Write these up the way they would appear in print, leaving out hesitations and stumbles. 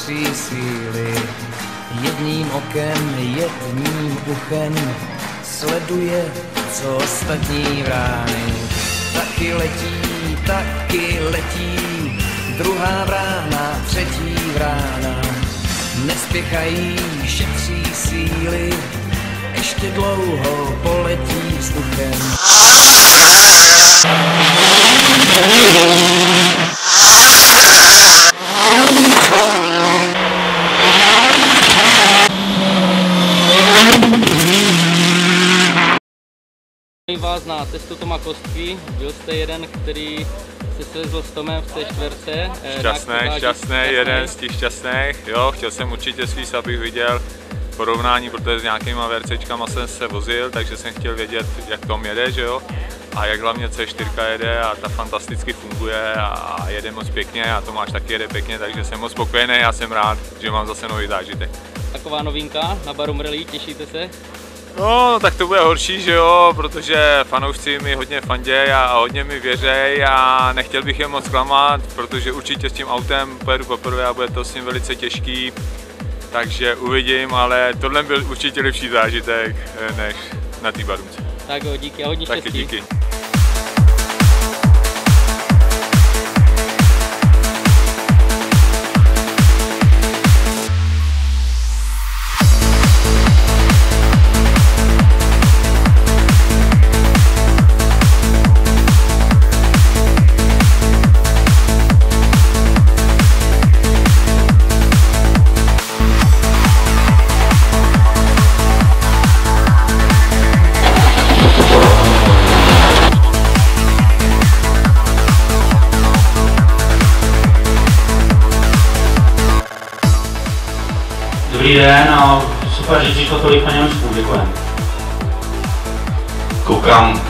šetří síly. Jedním okem, jedním uchem sleduje, co ostatní vrány. Taky letí, druhá vrána, třetí vrána. Nespěchají, šetří síly, ještě dlouho poletí vzduchem. Vás na testu Toma Kostky, byl jste jeden, který se slezl s Tomem v té čtverce. Šťastný, jeden z těch šťastných, jo, chtěl jsem určitě svíz, abych viděl porovnání, protože s nějakýma VRCčkama jsem se vozil, takže jsem chtěl vědět, jak Tom jede, že jo, a jak hlavně C4 jede a ta fantasticky funguje a jede moc pěkně a Tomáš taky jede pěkně, takže jsem moc spokojený a jsem rád, že mám zase nový zážitek. Taková novinka na Barum Rally, těšíte se? No, tak to bude horší, že jo, protože fanoušci mi hodně fandějí a hodně mi věřejí a nechtěl bych je moc klamat, protože určitě s tím autem pojedu poprvé a bude to s ním velice těžký, takže uvidím, ale tohle byl určitě lepší zážitek než na té Barumce. Tak jo, díky a hodně štěstí. Taky díky. Dobrý den a super, že přišlo tolik na Německu, děkujem. Koukám,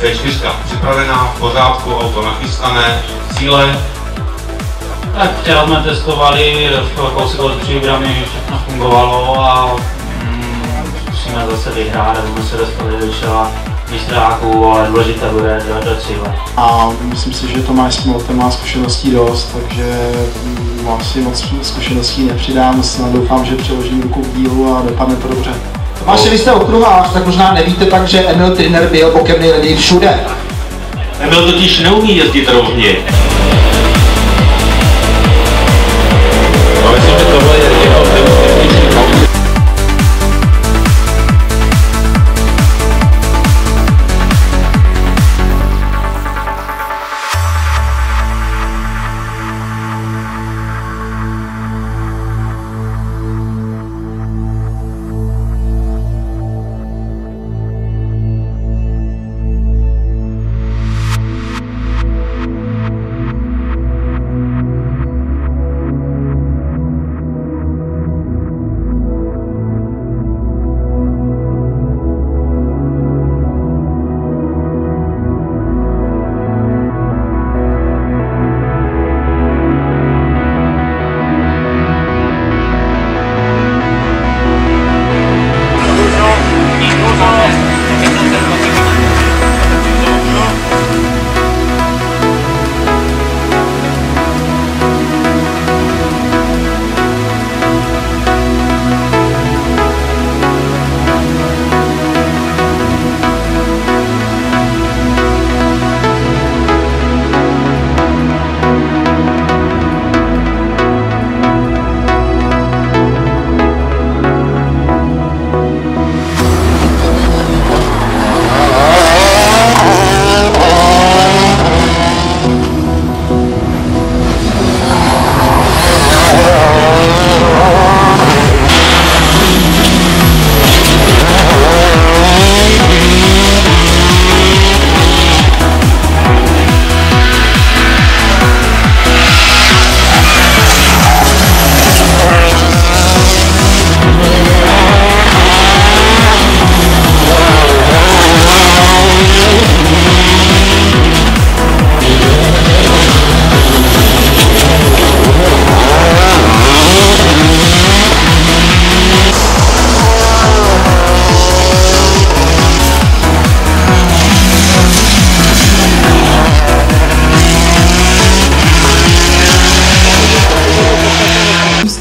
C4 připravená, v pořádku, auto nachystané, cíle. Tak včera jsme testovali, kousek od Příbramy, všechno fungovalo a musíme zase vyhrát, abychom se dostali do čela mistráků, ale důležité bude do cíle. A myslím si, že Tomáš s tím autem má zkušeností dost, takže asi moc zkušeností nepřidám, snad doufám, že přeložím ruku v dílu a dopadne to dobře. Tomáši, vy jste okruhář, tak možná nevíte tak, že Emil Trinner byl bokem nejraději všude. Emil totiž neumí jezdit rovně. Myslím, že tohle je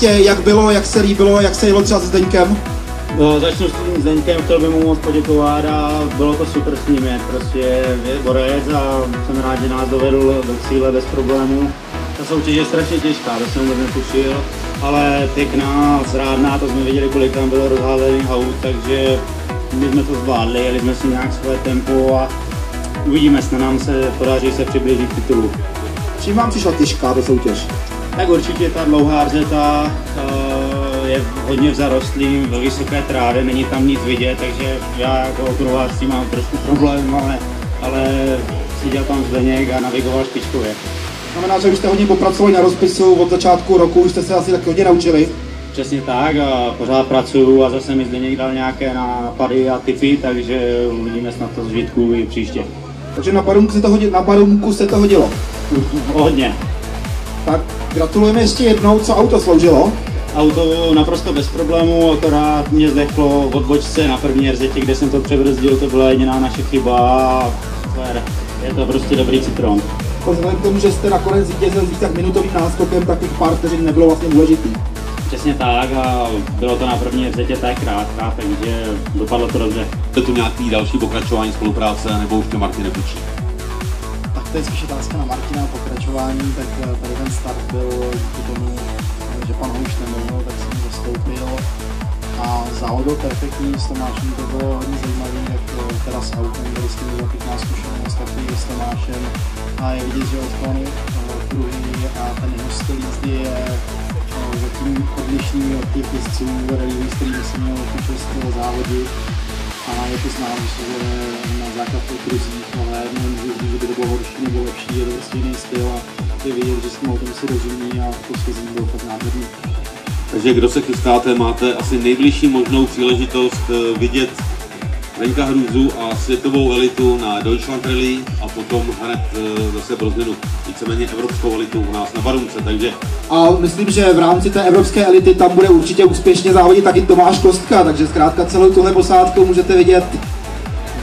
ještě, jak bylo, jak se líbilo, jak se jelo třeba se Zdeňkem? No, začnu s tím Zdeňkem, chtěl bych mu moc poděkovat a bylo to super s ním, prostě je borec a jsem rád, že nás dovedl do cíle bez problémů. Ta soutěž je strašně těžká, to jsem vůbec netušil, ale pěkná, zrádná, to jsme viděli, kolik tam bylo rozházených aut, takže my jsme to zvládli, jeli jsme si nějak svoje tempo a uvidíme, snad nám se podaří se přiblížit k titulu. Čím vám přišla těžká ta soutěž? Tak určitě ta dlouhá RZ je hodně v zarostlým, ve vysoké trávě, není tam nic vidět, takže já jako okruhář s tím mám trošku problém, ale seděl tam Zdeněk a navigoval špičkově. Znamená, že už jste hodně popracovali na rozpisu od začátku roku, už jste se asi taky hodně naučili. Přesně tak a pořád pracuju a zase mi Zdeněk dal nějaké nápady a tipy, takže uvidíme snad to zžitku i příště. Takže na Barunku se to hodilo? Hodně. Tak gratulujeme ještě jednou, co auto sloužilo? Auto naprosto bez problémů, akorát mě zdechlo v odbočce na první RZ, kde jsem to přebrzdil, to byla jediná naše chyba a je to prostě dobrý Citroen. Vzhledem k tomu, že jste nakonec zvítězil s více jak minutovým náskokem, tak těch pár vteřin nebylo vlastně důležitý. Přesně tak a bylo to na první RZ, tak krátká, takže dopadlo to dobře. Je tu nějaký další pokračování spolupráce, nebo už tě Martin nepůjčí? Tak to je spíš otázka na Martina pokračování, tak tady ten start byl díky tomu, že pan Houš nemohl, tak jsem zastoupil a závod byl perfektní, s Tomášem to bylo hodně zajímavý, jak teda s autem, kde jste měl pěkná zkušenost, taky s Tomášem a je vidět, že on druhý a ten jeho styl jízdy je zatím odlišný od těch jezdců, s kterými jsem měl tu čest závodit a je to znám, že se na základě kruzích, ale nemůžu říct, že by to bylo horší nebo lepší, je to prostě jiný styl a je vidět, že s tím autem si rozumí a to svezení byl fakt nádherný. Takže kdo se chystáte, máte asi nejbližší možnou příležitost vidět Zdeňka Hrůzu a světovou elitu na Deutschland Rally a potom hned zase Brozinu, víceméně evropskou elitu u nás na Barunce, takže... A myslím, že v rámci té evropské elity tam bude určitě úspěšně závodit taky Tomáš Kostka, takže zkrátka celou tuhle posádku můžete vidět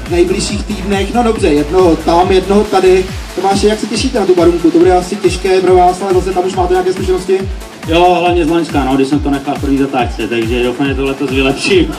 v nejbližších týdnech, no dobře, jednoho tam, jednoho tady. Tomáši, jak se těšíte na tu Barunku? To bude asi těžké pro vás, ale zase tam už máte nějaké zkušenosti? Jo, hlavně z Loňska, no, když jsem to nechal v první zatáčce, takže doufám, že to letos vylepším.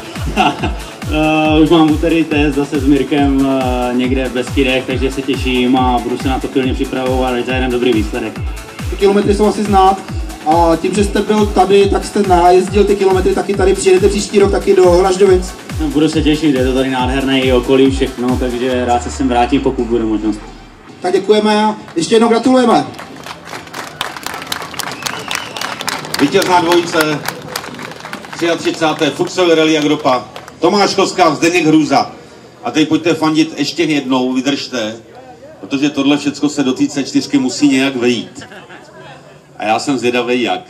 Už mám úterý test zase s Mirkem někde v Beskydech, takže se těším a budu se na to pilně připravovat, ať zajedem dobrý výsledek. Ty kilometry jsou asi znát a tím, že jste byl tady, tak jste najezdil ty kilometry taky tady, přijedete příští rok taky do Hraždovic. No, budu se těšit, je to tady nádherné i okolí všechno, takže rád se sem vrátím, pokud bude možnost. Tak děkujeme a ještě jednou gratulujeme. Vítězná dvojice 33. Futsal Rally Agropa, Tomáš Kostka, Zdeněk Hrůza. A teď pojďte fandit ještě jednou, vydržte, protože tohle všecko se do té C4 musí nějak vejít. A já jsem zvědavý jak.